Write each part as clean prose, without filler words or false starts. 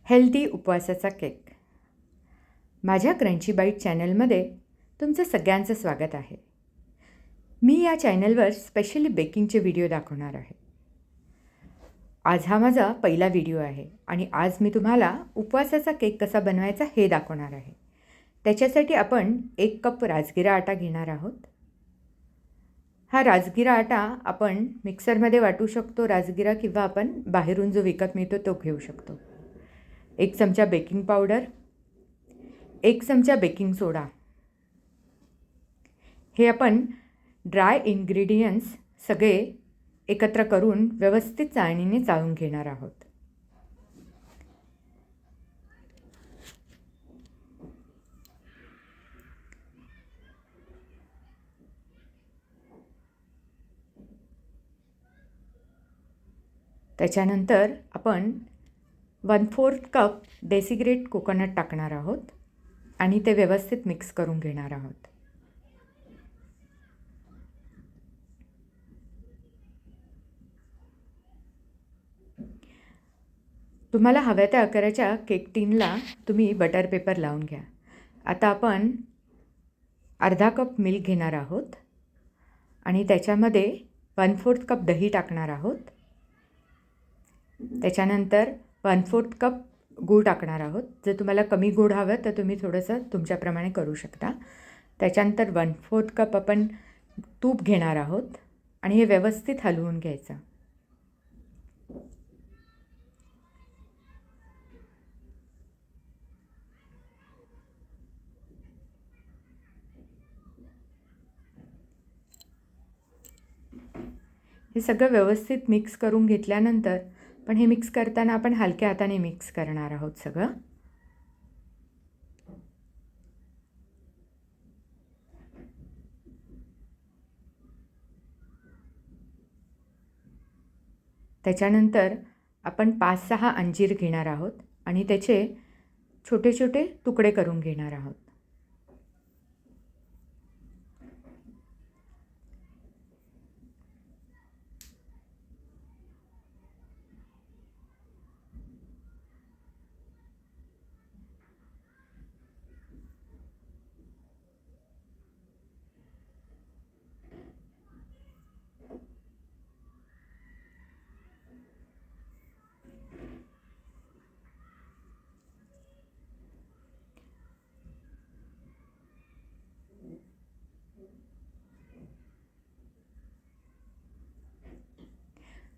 Healthy उपवासाचा cake. माझ्या crunchy bite चॅनलमध्ये तुमचं सगळ्यांचं स्वागत आहे. मी या चॅनलवर स्पेशली बेकिंगचे व्हिडिओ दाखवणार आहे. आज हा माझा पहिला व्हिडिओ आहे आणि आज मी तुम्हाला उपवासाचा केक कसा बनवायचा हे दाखवणार आहे. त्याच्यासाठी आपण 1 कप राजगिरा आटा घेणार आहोत. हा राजगिरा आटा आपण मिक्सरमध्ये वाटू शकतो राजगिरा, किंवा आपण बाहेरून जो विकत मिळतो तो घेऊ शकतो. 1 चमचा बेकिंग पावडर, 1 चमचा बेकिंग सोडा. हे आपण ड्राय इन्ग्रेडियंट्स सगळे एकत्र करून व्यवस्थित चाळणीने चाळून घेणार आहोत. त्याच्यानंतर आपण 1/4 कप डेसिग्रेट कोकोनट टाकणार आहोत आणि ते व्यवस्थित मिक्स करून घेणार आहोत. तुम्हाला हव्या त्या आकाराच्या केक टिनला तुम्ही बटर पेपर लावून घ्या. आता आपण अर्धा कप मिल्क घेणार आहोत आणि त्याच्यामध्ये 1/4 कप दही टाकणार आहोत. त्याच्यानंतर 1/4 कप गूळ टाकणार आहोत. जर तुम्हाला कमी गोड हवं तर तुम्ही थोडंसं तुमच्याप्रमाणे करू शकता. त्याच्यानंतर 1/4 कप आपण तूप घेणार आहोत आणि हे व्यवस्थित हलवून घ्यायचं. हे सगळं व्यवस्थित मिक्स करून घेतल्यानंतर, पण हे मिक्स करताना आपण हलक्या हाताने मिक्स करणार आहोत सगळं. त्याच्यानंतर आपण 5-6 अंजीर घेणार आहोत आणि त्याचे छोटे छोटे तुकडे करून घेणार आहोत.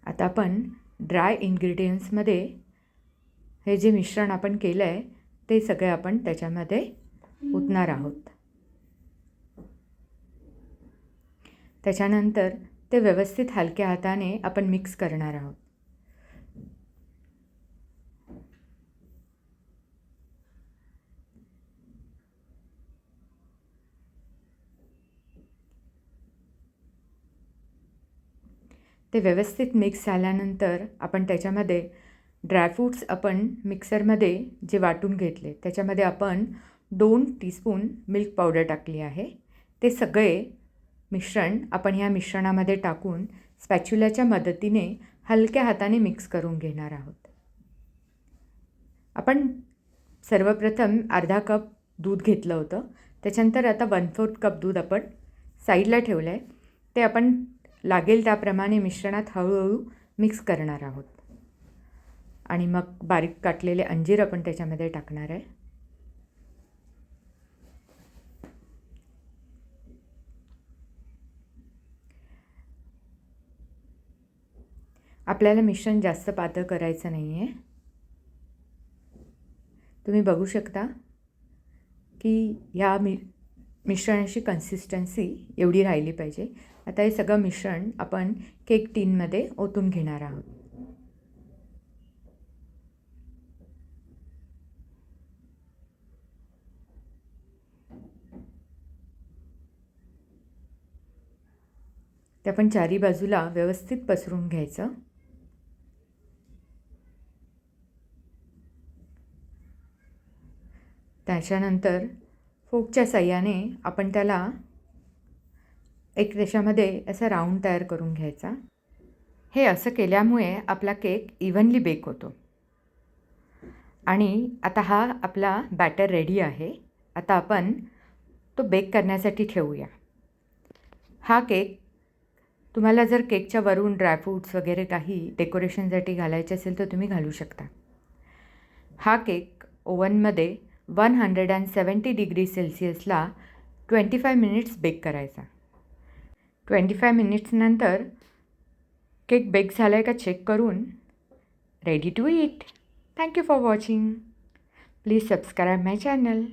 आता आपण ड्राय इन्ग्रेडियंट्समध्ये हे जे मिश्रण आपण केलं आहे ते सगळे आपण त्याच्यामध्ये ओतणार आहोत. त्याच्यानंतर ते व्यवस्थित हलक्या हाताने आपण मिक्स करणार आहोत. ते व्यवस्थित मिक्स झाल्यानंतर आपण त्याच्यामध्ये ड्रायफ्रूट्स आपण मिक्सरमध्ये जे वाटून घेतले त्याच्यामध्ये आपण 2 टीस्पून मिल्क पावडर टाकली आहे. ते सगळे मिश्रण आपण ह्या मिश्रणामध्ये टाकून स्पॅच्युलाच्या मदतीने हलक्या हाताने मिक्स करून घेणार आहोत. आपण सर्वप्रथम अर्धा कप दूध घेतलं होतं. त्याच्यानंतर आता 1/4 कप दूध आपण साईडला ठेवलं आहे. ते आपण लागेल त्याप्रमाणे मिश्रणात हळूहळू मिक्स करणार आहोत आणि मग बारीक काटलेले अंजीर आपण त्याच्यामध्ये टाकणार आहे. आपल्याला मिश्रण जास्त पातळ करायचं नाही आहे. तुम्ही बघू शकता की ह्या मिश्रणाची कन्सिस्टन्सी एवढी राहिली पाहिजे. आता हे सगळं मिश्रण आपण केक टिनमध्ये ओतून घेणार आहोत. ते आपण चारी बाजूला व्यवस्थित पसरून घ्यायचं. त्याच्यानंतर फोकच्या साहाय्याने आपण त्याला एक रेषामध्ये असा राऊंड तयार करून घ्यायचा. हे असं केल्यामुळे आपला केक इव्हनली बेक होतो. आणि आता हा आपला बॅटर रेडी आहे. आता आपण तो बेक करण्यासाठी ठेवूया. हा केक तुम्हाला जर केकच्या वरून ड्रायफ्रूट्स वगैरे काही डेकोरेशनसाठी घालायचे असेल तर तुम्ही घालू शकता. हा केक ओव्हनमध्ये 170 डिग्री सेल्सिअसला 25 मिनिट्स बेक करायचा. 25 मिनिट्सनंतर केक बेक झाला आहे का चेक करून ready to eat. Thank you for watching. Please subscribe my channel.